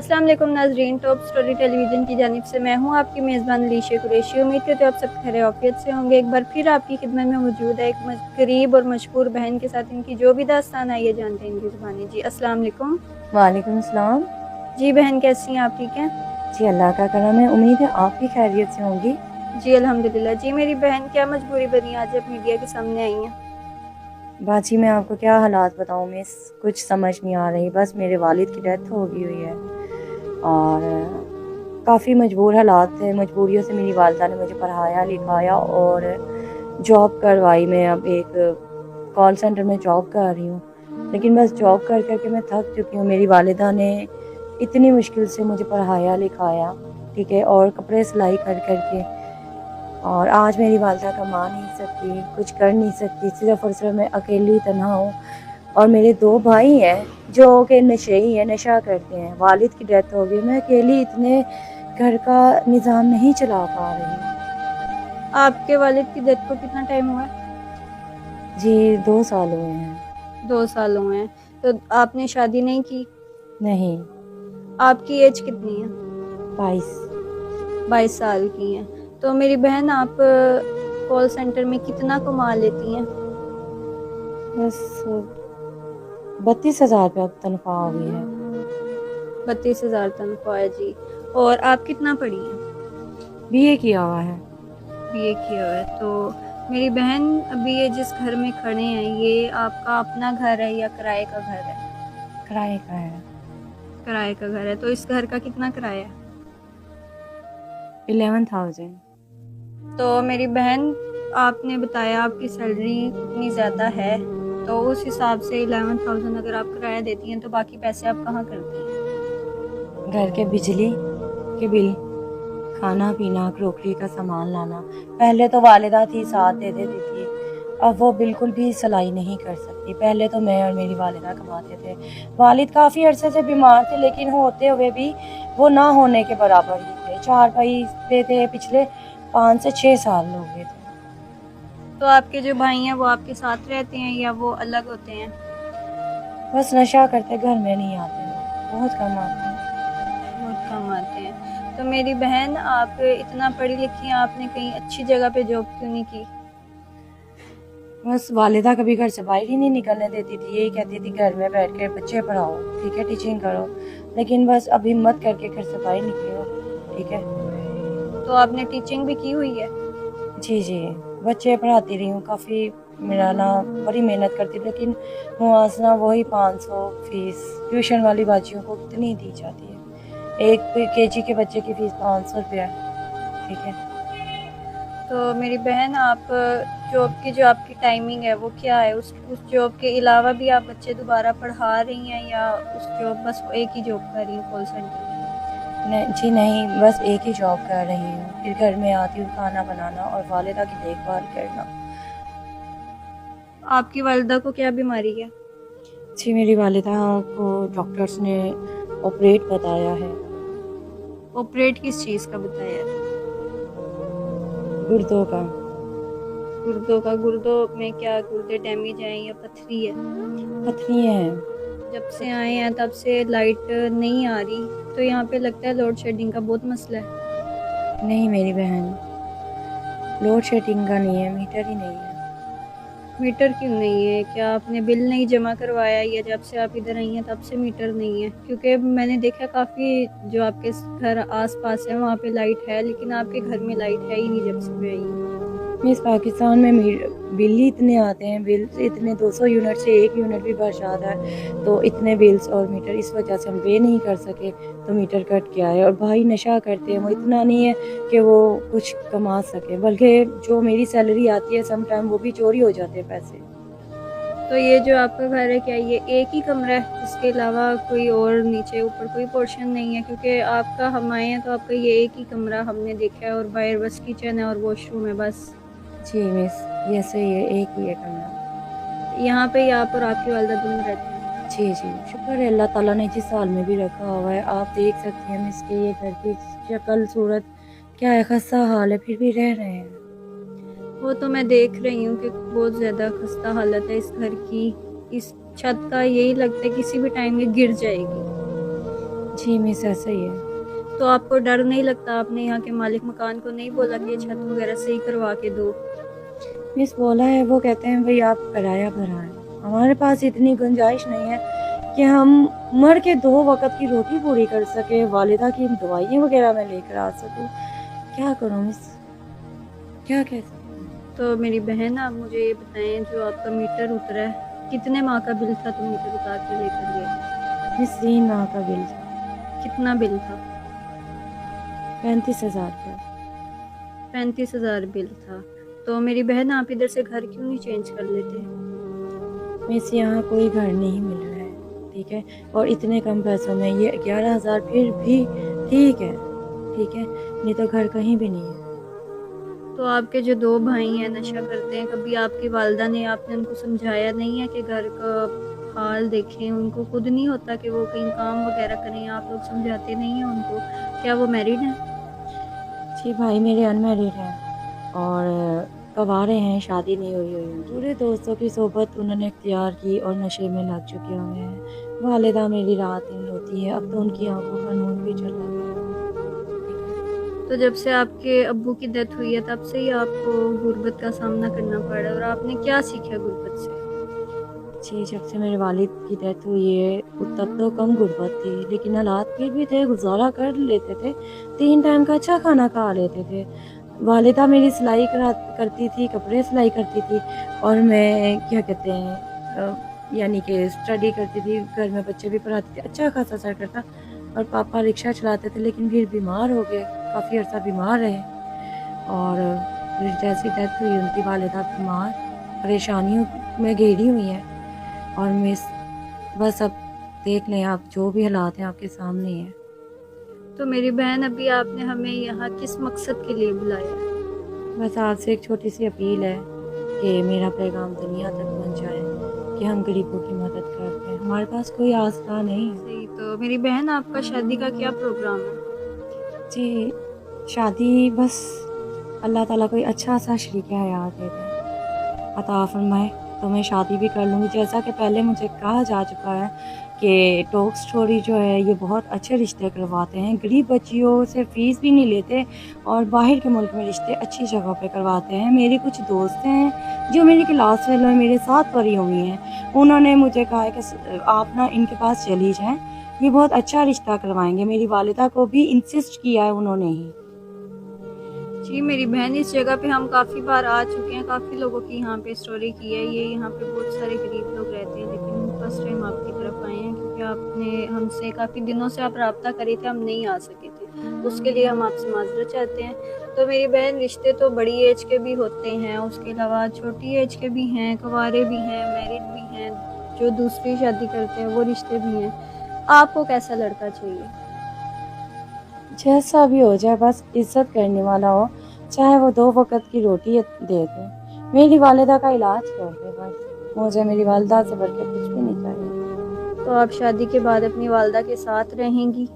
अस्सलाम वालेकुम नाजरीन, टॉप स्टोरी टेलीविज़न की जानिब से मैं हूं आपकी मेज़बान अलीशा कुरैशी। उम्मीद करते हो आप सब खैर आफियत से होंगे। एक बार फिर आपकी खिदमत में मौजूद है एक गरीब और मशहूर बहन के साथ इनकी जो भी दास्तान आई है जानते हैं इनकी ज़ुबानी। जी अस्सलाम वालेकुम। वालेकुम सलाम। जी बहन कैसी हैं आप, ठीक हैं? जी अल्लाह का करम है, उम्मीद है आप भी खैरियत से होंगी। जी अल्हम्दुलिल्लाह। जी मेरी बहन क्या मजबूरी बनी आज आप मीडिया के सामने आई हैं? बाजी मैं आपको क्या हालात बताऊँ, मैं कुछ समझ नहीं आ रही। बस मेरे वालिद की डेथ हो गई हुई है और काफ़ी मजबूर हालात थे। मजबूरियों से मेरी वालदा ने मुझे पढ़ाया लिखाया और जॉब करवाई। मैं अब एक कॉल सेंटर में जॉब कर रही हूँ, लेकिन बस जॉब कर कर के मैं थक चुकी हूँ। मेरी वालिदा ने इतनी मुश्किल से मुझे पढ़ाया लिखाया, ठीक है, और कपड़े सिलाई कर कर के, और आज मेरी वालदा कमा नहीं सकती, कुछ कर नहीं सकती, सिर्फ़ और सिर्फ मैं अकेली तन्हा हूँ। और मेरे 2 भाई हैं जो कि नशेई हैं, नशा करते हैं। वालिद की डेथ हो गई, मैं अकेली इतने घर का निज़ाम नहीं चला पा रही। आपके वालिद की डेथ को कितना टाइम हुआ है? जी 2 साल हुए हैं। 2 साल हुए हैं। तो आपने शादी नहीं की? नहीं। आपकी एज कितनी है? 22। 22 साल की हैं। तो मेरी बहन आप कॉल सेंटर में कितना कमा लेती हैं? बस 32,000 रुपया तनख्वाह हुई है। 32,000 तनख्वाह है जी। और आप कितना पढ़ी हैं? बीए किया हुआ है। बीए किया हुआ है। तो मेरी बहन अभी ये जिस घर में खड़े हैं ये आपका अपना घर है या किराए का घर है? किराए का है। किराए का घर है। तो इस घर का कितना किराया है? 11,000। तो मेरी बहन आपने बताया आपकी सैलरी इतनी ज़्यादा है, तो उस हिसाब से 11,000 अगर आप किराया देती हैं तो बाकी पैसे आप कहाँ करती हैं? घर के बिजली के बिल, खाना पीना, क्रॉकरी का सामान लाना। पहले तो वालिदा थी, साथ दे देती थी, अब वो बिल्कुल भी सिलाई नहीं कर सकती। पहले तो मैं और मेरी वालिदा कमाते थे। वालिद काफ़ी अरसे से बीमार थे, लेकिन होते हुए भी वो ना होने के बराबर ही थे। 4 भाई थे, पिछले 5 से 6 साल हो गए थे। तो आपके जो भाई हैं वो आपके साथ रहते हैं या वो अलग होते हैं? बस नशा करते, घर में नहीं आते, बहुत कम आते हैं। बहुत कम आते हैं। तो मेरी बहन आप इतना पढ़ी लिखी हैं, आपने कहीं अच्छी जगह पे जॉब क्यों नहीं की? बस वालिदा कभी घर से बाहर ही नहीं निकलने देती थी। यही कहती थी घर में बैठ के बच्चे पढ़ाओ, ठीक है, टीचिंग करो। लेकिन बस अब हिम्मत करके घर से बाहर निकली हो, ठीक है। तो आपने टीचिंग भी की हुई है? जी जी, बच्चे पढ़ाती रही हूँ। काफ़ी मेरा ना बड़ी मेहनत करती, लेकिन मुआवजा वही 500 फीस। ट्यूशन वाली बाजियों को कितनी दी जाती है? एक केजी के बच्चे की फ़ीस 500 रुपया है, ठीक है। तो मेरी बहन आप जॉब की जो आपकी टाइमिंग है वो क्या है? उस जॉब के अलावा भी आप बच्चे दोबारा पढ़ा रही हैं या उस जॉब बस एक ही जॉब कर रही हैं कॉल सेंटर में? जी नहीं, बस एक ही जॉब कर रही हूँ। फिर घर में आती हूँ, खाना बनाना और वालिदा की देखभाल करना। आपकी वालिदा को क्या बीमारी है? जी मेरी वालिदा को डॉक्टर्स ने ऑपरेट बताया है। ऑपरेट किस चीज़ का बताया है? गुर्दों का। गुर्दों का? गुर्दों में क्या गुर्दे डैमेज हैं या पथरी है? पथरी हैं। जब से आए हैं तब से लाइट नहीं आ रही, तो यहाँ पे लगता है लोड शेडिंग का बहुत मसला है। नहीं मेरी बहन, लोड शेडिंग का नहीं है, मीटर ही नहीं है। मीटर क्यों नहीं है? क्या आपने बिल नहीं जमा करवाया या जब से आप इधर आई हैं तब से मीटर नहीं है? क्योंकि मैंने देखा काफ़ी जो आपके घर आसपास है वहाँ पे लाइट है, लेकिन आपके घर में लाइट है ही नहीं जब से मैं आई हूँ। इस पाकिस्तान में बिल ही इतने आते हैं, बिल इतने 200 यूनिट से 1 यूनिट भी बढ़ जाता है, तो इतने बिल्स और मीटर इस वजह से हम पे नहीं कर सके, तो मीटर कट गया है। और भाई नशा करते हैं, वो इतना नहीं है कि वो कुछ कमा सके, बल्कि जो मेरी सैलरी आती है सम टाइम वो भी चोरी हो जाते हैं पैसे। तो ये जो आपका घर है क्या ये एक ही कमरा है, इसके अलावा कोई और नीचे ऊपर कोई पोर्शन नहीं है? क्योंकि आपका हम आए हैं तो आपका ये एक ही कमरा हमने देखा है और बाहर बस किचन है और वॉशरूम है बस। जी मिस, जैसे ये एक ही है कमरा। यहाँ पे ही आप और आपकी वालिदा दोनों रहते हैं? जी जी, शुक्र है अल्लाह ताला ने जिस हाल में भी रखा हुआ है। आप देख सकते हैं मिस के ये घर की शक्ल सूरत क्या है, खस्ता हाल है, फिर भी रह रहे हैं। वो तो मैं देख रही हूँ कि बहुत ज़्यादा खस्ता हालत है इस घर की। इस छत का यही लगता है किसी भी टाइम ये गिर जाएगी। जी मिस, ऐसा ही है। तो आपको डर नहीं लगता? आपने यहाँ के मालिक मकान को नहीं बोला कि ये छत वगैरह सही करवा के दो? मिस बोला है, वो कहते हैं भाई आप किराया भरा है, हमारे पास इतनी गुंजाइश नहीं है कि हम मर के 2 वक़्त की रोटी पूरी कर सके, वालिदा की दवाइयाँ वगैरह मैं लेकर आ सकूँ। क्या करूँ मिस? क्या कह सकती हूँ? तो मेरी बहन, आप मुझे ये बताएं, जो आपका मीटर उतरा है, कितने माह का बिल था तो मीटर उतार के लेकर गए? मिस 3 माह का बिल था, कितना बिल था? 35,000 का। 35,000 बिल था। तो मेरी बहन, आप इधर से घर क्यों नहीं चेंज कर लेते? मिस यहाँ कोई घर नहीं मिल रहा है, ठीक है? और इतने कम पैसों में ये 11,000 फिर भी ठीक है, ठीक है? नहीं तो घर कहीं भी नहीं है। तो आपके जो 2 भाई हैं नशा करते हैं, कभी आपकी वालिदा ने, आपने उनको समझाया नहीं है कि घर का हाल देखें? उनको खुद नहीं होता कि वो कहीं काम वगैरह करें? आप लोग समझाते नहीं हैं उनको? क्या वो मैरिड हैं? जी भाई मेरे अनमैरिड हैं और कवारे हैं, शादी नहीं हुई हुई उनकी। पूरे दोस्तों की सोबत उन्होंने इख्तियार की और नशे में लग चुके हुए हैं। वालिदा मेरी रात दिन रोती है, अब तो उनकी आंखों का नूर भी चला गया। तो जब से आपके अब्बू की डेथ हुई है, तब से ही आपको गुर्बत का सामना करना पड़ा, और आपने क्या सीखा गुर्बत से? जी, जब से मेरे वालिद की डेथ हुई है तब तो कम गुर्बत थी, लेकिन हालात फिर भी थे, गुजारा कर लेते थे। 3 टाइम का अच्छा खाना खा लेते थे। वालिदा मेरी सिलाई करती थी, कपड़े सिलाई करती थी और मैं क्या कहते हैं यानी कि स्टडी करती थी, घर में बच्चे भी पढ़ाती थी, अच्छा खासा सर्कल था। और पापा रिक्शा चलाते थे, लेकिन फिर बीमार हो गए, काफ़ी अर्सा बीमार रहे और फिर जैसी डेथ हुई उनकी वालिदा बीमार, परेशानियों में घिरी हुई हैं और मिस बस अब देख लें आप, जो भी हालात हैं आपके सामने हैं। तो मेरी बहन, अभी आपने हमें यहाँ किस मकसद के लिए बुलाया है? बस आपसे एक छोटी सी अपील है कि मेरा पैगाम दुनिया तक पहुँच जाए कि हम गरीबों की मदद करते हैं, हमारे पास कोई आसरा नहीं है। सही। तो मेरी बहन, आपका शादी का क्या प्रोग्राम है? जी, शादी बस अल्लाह ताला कोई अच्छा सा शरीक हयात दे दे, अता फरमाए तो मैं शादी भी कर लूँगी। जैसा कि पहले मुझे कहा जा चुका है कि टॉक स्टोरी जो है ये बहुत अच्छे रिश्ते करवाते हैं, गरीब बच्चियों से फ़ीस भी नहीं लेते और बाहर के मुल्क में रिश्ते अच्छी जगह पे करवाते हैं। मेरे कुछ दोस्त हैं जो मेरी क्लास फेलो हैं, मेरे साथ पढ़ी हुई हैं, उन्होंने मुझे कहा है कि आप ना इनके पास चली जाएँ, ये बहुत अच्छा रिश्ता करवाएँगे। मेरी वालिदा को भी इंसिस्ट किया है उन्होंने ही। जी मेरी बहन, इस जगह पे हम काफ़ी बार आ चुके हैं, काफ़ी लोगों की यहाँ पे स्टोरी की है। ये यहाँ पे बहुत सारे गरीब लोग रहते हैं, लेकिन फर्स्ट टाइम आपकी तरफ आए हैं क्योंकि आपने हमसे काफ़ी दिनों से आप रब्ता करे थे, हम नहीं आ सके थे, उसके लिए हम आपसे माजरत चाहते हैं। तो मेरी बहन, रिश्ते तो बड़ी एज के भी होते हैं, उसके अलावा छोटी एज के भी हैं, कुंवारे भी हैं, मैरिड भी हैं, जो दूसरी शादी करते हैं वो रिश्ते भी हैं। आपको कैसा लड़का चाहिए? जैसा भी हो जाए, बस इज़्ज़त करने वाला हो, चाहे वो 2 वक़्त की रोटी दे दे। मेरी वालिदा का इलाज कर दे बस, मुझे मेरी वालिदा से बढ़ के कुछ भी नहीं चाहिए। तो आप शादी के बाद अपनी वालिदा के साथ रहेंगी?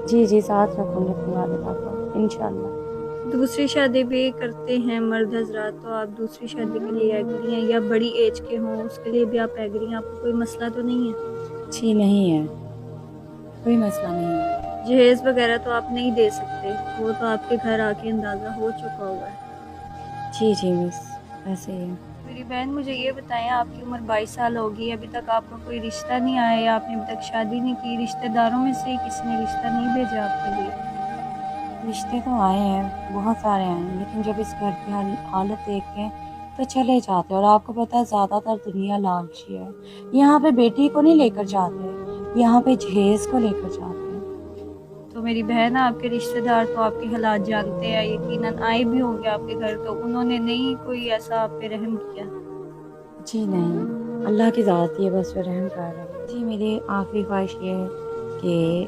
जी, जी, साथ रखूँगी अपनी वालिदा को इंशाअल्लाह। दूसरी शादी भी करते हैं मर्द हज़रात, तो आप दूसरी शादी के लिए एग्री हैं, या बड़ी एज के हों उसके लिए भी आप एग्री हैं? आपको कोई मसला तो नहीं है? जी नहीं है, कोई मसला नहीं है। जहेज़ वगैरह तो आप नहीं दे सकते, वो तो आपके घर आके अंदाज़ा हो चुका हुआ है। जी, जी मिस, ऐसे ही है। मेरी बहन, मुझे ये बताएं, आपकी उम्र 22 साल होगी, अभी तक आपका कोई रिश्ता नहीं आया या आपने अभी तक शादी नहीं की? रिश्तेदारों में से किसी ने रिश्ता नहीं भेजा आपके लिए? रिश्ते तो आए हैं, बहुत सारे हैं, लेकिन जब इस घर की हालत देख के तो चले जाते हैं। और आपको पता है ज़्यादातर दुनिया लालची है, यहाँ पे बेटी को नहीं लेकर जाते, यहाँ पे जहेज़ को लेकर जाते हैं। तो मेरी बहन, आपके रिश्तेदार तो आपके हालात जानते हैं, यकीनन आए भी होंगे आपके घर, तो उन्होंने नहीं कोई ऐसा आप पे रहम किया? जी नहीं, अल्लाह की ज़ात ही है, बस वो रहम कर रहे हैं। जी मेरी आखिरी ख्वाहिश ये है कि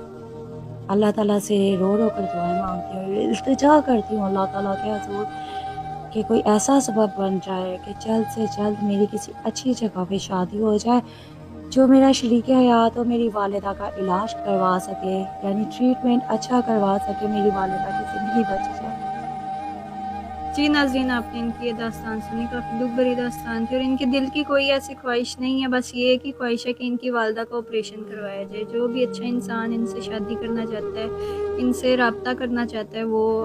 अल्लाह ताला से रो रो कर दुआएं मांगती हूँ, इल्तिजा करती हूँ अल्लाह ताला के हुज़ूर कि कोई ऐसा सबब बन जाए कि जल्द से जल्द मेरी किसी अच्छी जगह पे शादी हो जाए, जो मेरा शरीक हयात हो, मेरी वालिदा का इलाज करवा सके, यानी ट्रीटमेंट अच्छा करवा सके, मेरी वालिदा की ज़िंदगी बच जाए। जी नाज़रीन, आपने इनकी ये दास्तान सुनी, काफ़ी दुख भरी दास्तान थी और इनके दिल की कोई ऐसी ख्वाहिश नहीं है, बस ये की ख्वाहिश है कि इनकी वालदा का ऑपरेशन करवाया जाए। जो भी अच्छा इंसान इनसे शादी करना चाहता है, इनसे रब्ता करना चाहता है, वो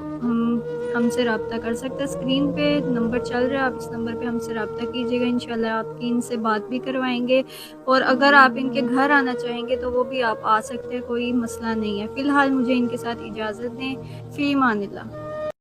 हमसे रब्ता कर सकता है। स्क्रीन पे नंबर चल रहा है, आप इस नंबर पे हमसे रब्ता कीजिएगा। इंशाल्लाह आपकी इनसे बात भी करवाएंगे और अगर आप इनके घर आना चाहेंगे तो वो भी आप आ सकते हैं, कोई मसला नहीं है। फ़िलहाल मुझे इनके साथ इजाज़त दें। फ़ी अमानिल्लाह।